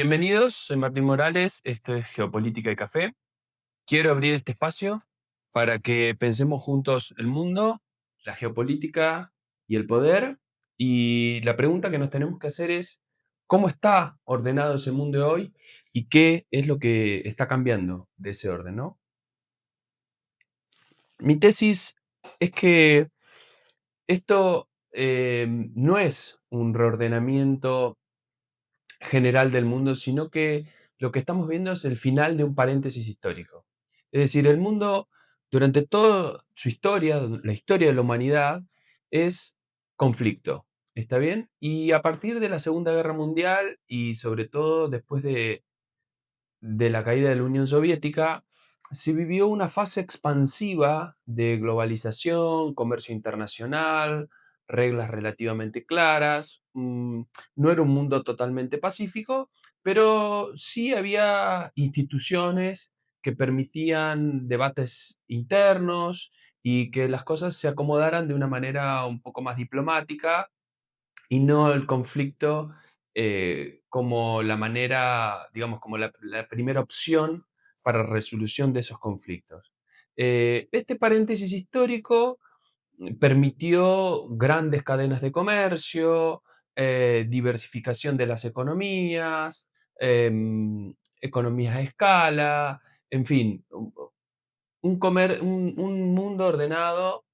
Bienvenidos, soy Martín Morales, esto es Geopolítica y Café. Quiero abrir este espacio para que pensemos juntos el mundo, la geopolítica y el poder. Y la pregunta que nos tenemos que hacer es, ¿cómo está ordenado ese mundo hoy y qué es lo que está cambiando de ese orden, ¿no? Mi tesis es que esto no es un reordenamiento general del mundo, sino que lo que estamos viendo es el final de un paréntesis histórico. Es decir, el mundo, durante toda su historia, la historia de la humanidad, es conflicto. ¿Está bien? Y a partir de la Segunda Guerra Mundial y sobre todo después de la caída de la Unión Soviética, se vivió una fase expansiva de globalización, comercio internacional, reglas relativamente claras. No era un mundo totalmente pacífico, pero sí había instituciones que permitían debates internos y que las cosas se acomodaran de una manera un poco más diplomática y no el conflicto como la manera, digamos, como la primera opción para resolución de esos conflictos. Este paréntesis histórico permitió grandes cadenas de comercio, diversificación de las economías, economías a escala, en fin, un mundo ordenado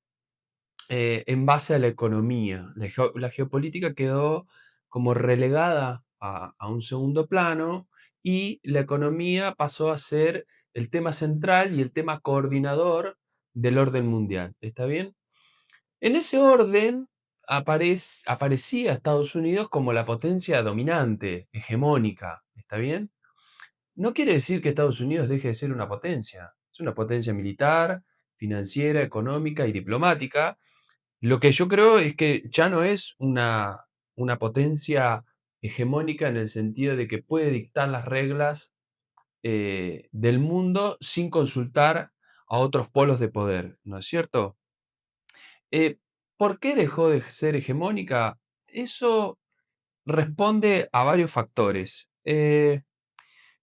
en base a la economía. La geopolítica quedó como relegada a un segundo plano y la economía pasó a ser el tema central y el tema coordinador del orden mundial. ¿Está bien? En ese orden aparecía Estados Unidos como la potencia dominante, hegemónica. ¿Está bien? No quiere decir que Estados Unidos deje de ser una potencia. Es una potencia militar, financiera, económica y diplomática. Lo que yo creo es que ya no es una potencia hegemónica en el sentido de que puede dictar las reglas del mundo sin consultar a otros polos de poder, ¿no es cierto? Eh, ¿Por qué dejó de ser hegemónica? Eso responde a varios factores.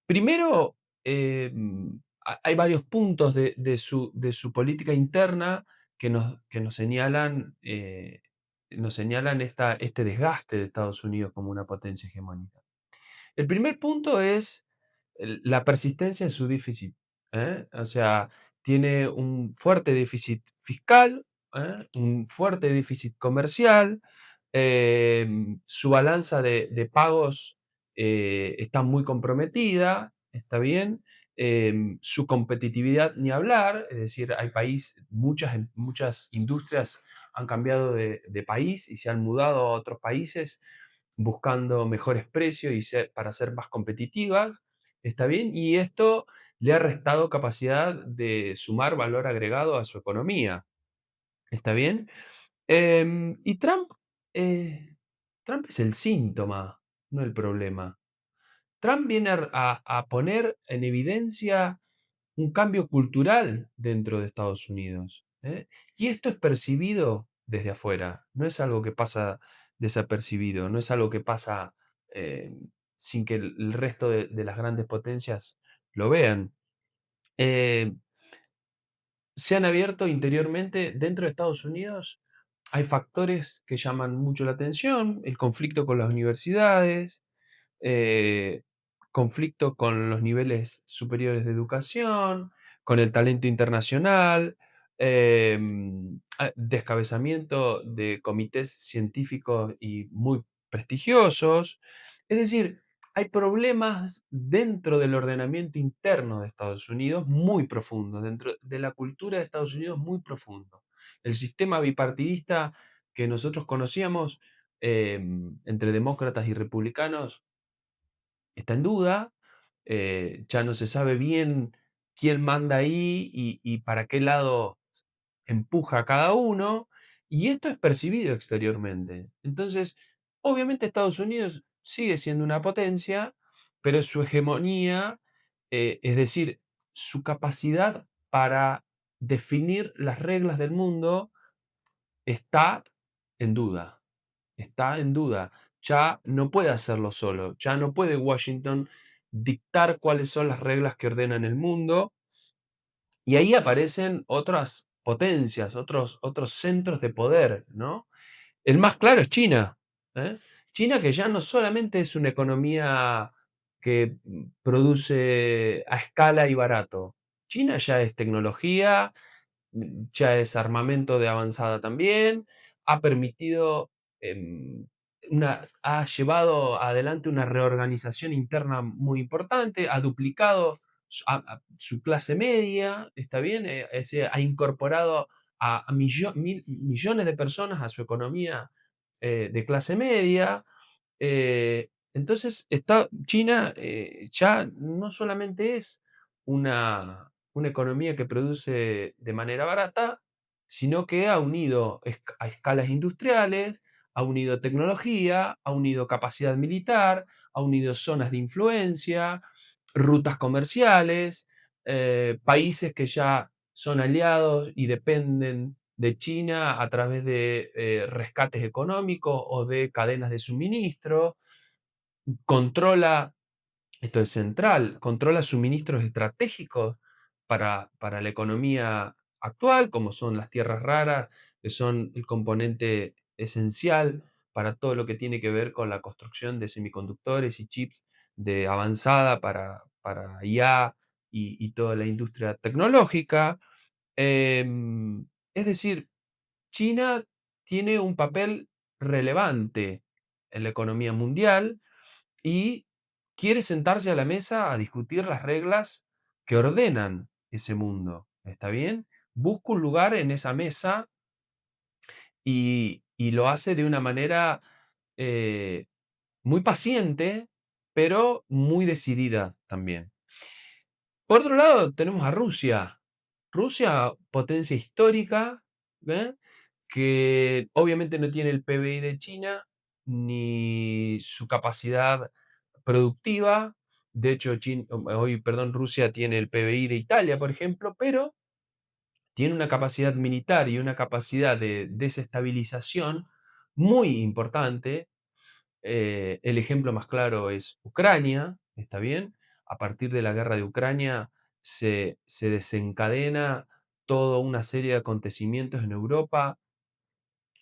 Primero, hay varios puntos de su política interna que nos señalan este desgaste de Estados Unidos como una potencia hegemónica. El primer punto es la persistencia en su déficit. O sea, tiene un fuerte déficit fiscal, un fuerte déficit comercial, su balanza de pagos está muy comprometida, está bien. Su competitividad ni hablar, es decir, muchas industrias han cambiado de país y se han mudado a otros países buscando mejores precios para ser más competitivas, está bien, y esto le ha restado capacidad de sumar valor agregado a su economía, está bien. Y eh, Trump es el síntoma, no el problema. Trump viene a poner en evidencia un cambio cultural dentro de Estados Unidos. Y esto es percibido desde afuera, no es algo que pasa desapercibido, no es algo que pasa eh, sin que el resto de las grandes potencias lo vean. Eh, Se han abierto interiormente dentro de Estados Unidos. Hay factores que llaman mucho la atención, el conflicto con las universidades, eh, conflicto con los niveles superiores de educación, con el talento internacional, descabezamiento de comités científicos y muy prestigiosos. Es decir, hay problemas dentro del ordenamiento interno de Estados Unidos muy profundos, dentro de la cultura de Estados Unidos muy profundo. El sistema bipartidista que nosotros conocíamos entre demócratas y republicanos está en duda, ya no se sabe bien quién manda ahí y para qué lado empuja a cada uno, y esto es percibido exteriormente. Entonces, obviamente Estados Unidos sigue siendo una potencia, pero su hegemonía, es decir, su capacidad para definir las reglas del mundo está en duda. Está en duda. ya no puede hacerlo solo, ya no puede Washington dictar cuáles son las reglas que ordenan el mundo, y ahí aparecen otras potencias, otros centros de poder, ¿no? El más claro es China. ¿Eh? China, que ya no solamente es una economía que produce a escala y barato. China ya es tecnología, ya es armamento de avanzada también, ha permitido, ha llevado adelante una reorganización interna muy importante, ha duplicado su clase media, ¿está bien? Ha incorporado a millones de personas a su economía de clase media. Entonces, China ya no solamente es una economía que produce de manera barata, sino que ha unido a escalas industriales, ha unido tecnología, ha unido capacidad militar, ha unido zonas de influencia, rutas comerciales, países que ya son aliados y dependen de China a través de rescates económicos o de cadenas de suministro, controla, esto es central, controla suministros estratégicos para la economía actual, como son las tierras raras, que son el componente esencial para todo lo que tiene que ver con la construcción de semiconductores y chips de avanzada para IA y toda la industria tecnológica. Es decir, China tiene un papel relevante en la economía mundial y quiere sentarse a la mesa a discutir las reglas que ordenan ese mundo. ¿Está bien? Busca un lugar en esa mesa y lo hace de una manera eh, muy paciente, pero muy decidida también. Por otro lado, tenemos a Rusia. Rusia, potencia histórica, ¿eh? Que obviamente no tiene el PBI de China ni su capacidad productiva. De hecho, Rusia tiene el PBI de Italia, por ejemplo, pero tiene una capacidad militar y una capacidad de desestabilización muy importante. El ejemplo más claro es Ucrania, ¿está bien? A partir de la guerra de Ucrania se desencadena toda una serie de acontecimientos en Europa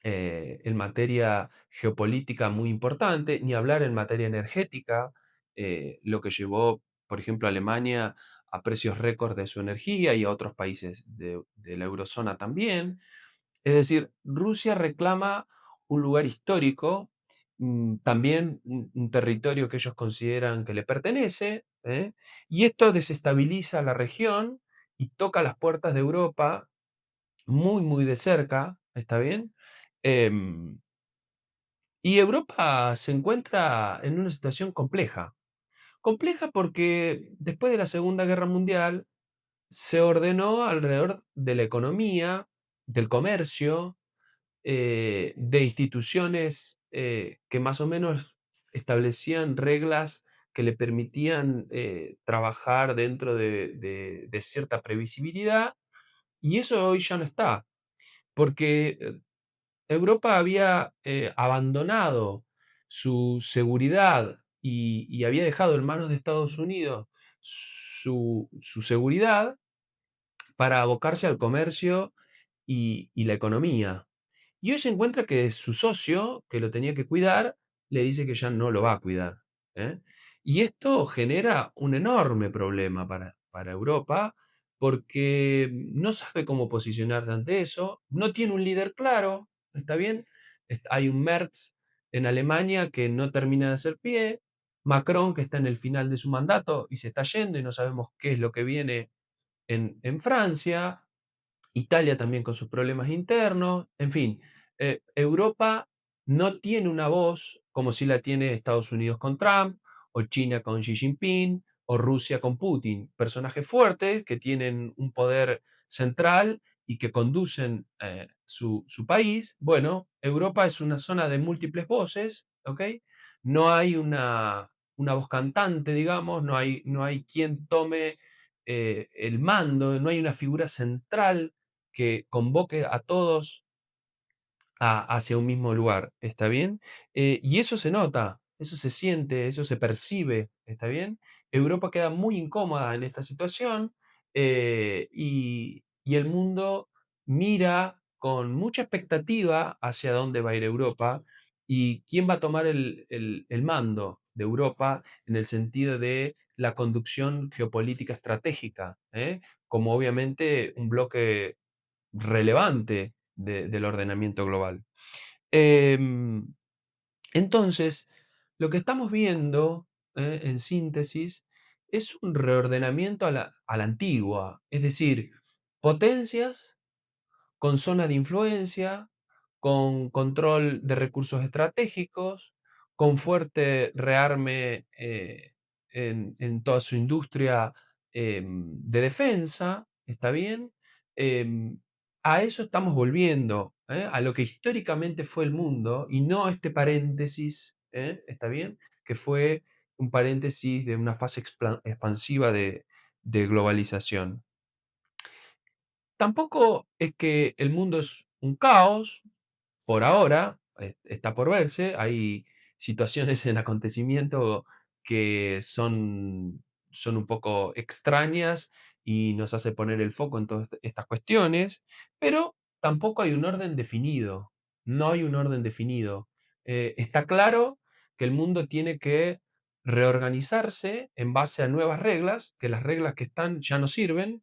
en materia geopolítica muy importante, ni hablar en materia energética, lo que llevó, por ejemplo, a Alemania a precios récord de su energía y a otros países de la eurozona también. Es decir, Rusia reclama un lugar histórico, también un territorio que ellos consideran que le pertenece, ¿eh? Y esto desestabiliza la región y toca las puertas de Europa muy, muy de cerca, ¿está bien? Em, y Europa se encuentra en una situación compleja. Compleja porque después de la Segunda Guerra Mundial se ordenó alrededor de la economía, del comercio, de instituciones que más o menos establecían reglas que le permitían trabajar dentro de cierta previsibilidad, y eso hoy ya no está, porque Europa había abandonado su seguridad y había dejado en manos de Estados Unidos su seguridad para abocarse al comercio y la economía. Y hoy se encuentra que su socio, que lo tenía que cuidar, le dice que ya no lo va a cuidar. ¿Eh? Y esto genera un enorme problema para Europa porque no sabe cómo posicionarse ante eso, no tiene un líder claro, ¿está bien? Hay un Merz en Alemania que no termina de hacer pie, Macron que está en el final de su mandato y se está yendo y no sabemos qué es lo que viene en Francia, Italia también con sus problemas internos, en fin, Europa no tiene una voz como si la tiene Estados Unidos con Trump, o China con Xi Jinping, o Rusia con Putin, personajes fuertes que tienen un poder central y que conducen su país. Bueno, Europa es una zona de múltiples voces, ¿ok? No hay una voz cantante, digamos, no hay quien tome el mando, no hay una figura central que convoque hacia un mismo lugar, ¿está bien? Y eso se nota, eso se siente, eso se percibe, ¿está bien? Europa queda muy incómoda en esta situación, y el mundo mira con mucha expectativa hacia dónde va a ir Europa y quién va a tomar el mando de Europa en el sentido de la conducción geopolítica estratégica, ¿eh? Como obviamente un bloque relevante del ordenamiento global. Em, entonces, lo que estamos viendo, en síntesis, es un reordenamiento a la antigua, es decir, potencias con zona de influencia, con control de recursos estratégicos, con fuerte rearme en toda su industria de defensa, ¿está bien? Em, a eso estamos volviendo, a lo que históricamente fue el mundo y no este paréntesis, ¿está bien? Que fue un paréntesis de una fase expansiva de globalización. Tampoco es que el mundo es un caos, por ahora, está por verse. Hay situaciones en acontecimiento que son un poco extrañas y nos hace poner el foco en todas estas cuestiones, pero tampoco hay un orden definido. No hay un orden definido. Está claro que el mundo tiene que reorganizarse en base a nuevas reglas, que las reglas que están ya no sirven.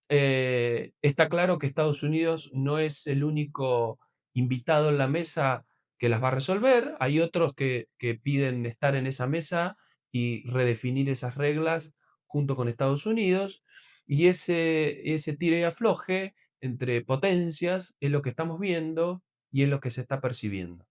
Está claro que Estados Unidos no es el único invitado en la mesa que las va a resolver. Hay otros que piden estar en esa mesa y redefinir esas reglas junto con Estados Unidos. Y ese tire y afloje entre potencias es lo que estamos viendo y es lo que se está percibiendo.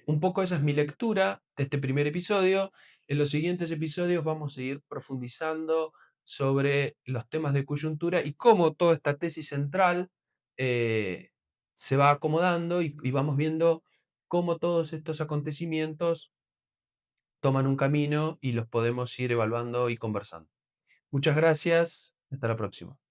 Un poco esa es mi lectura de este primer episodio. En los siguientes episodios vamos a ir profundizando sobre los temas de coyuntura y cómo toda esta tesis central eh, se va acomodando y vamos viendo cómo todos estos acontecimientos toman un camino y los podemos ir evaluando y conversando. Muchas gracias. Hasta la próxima.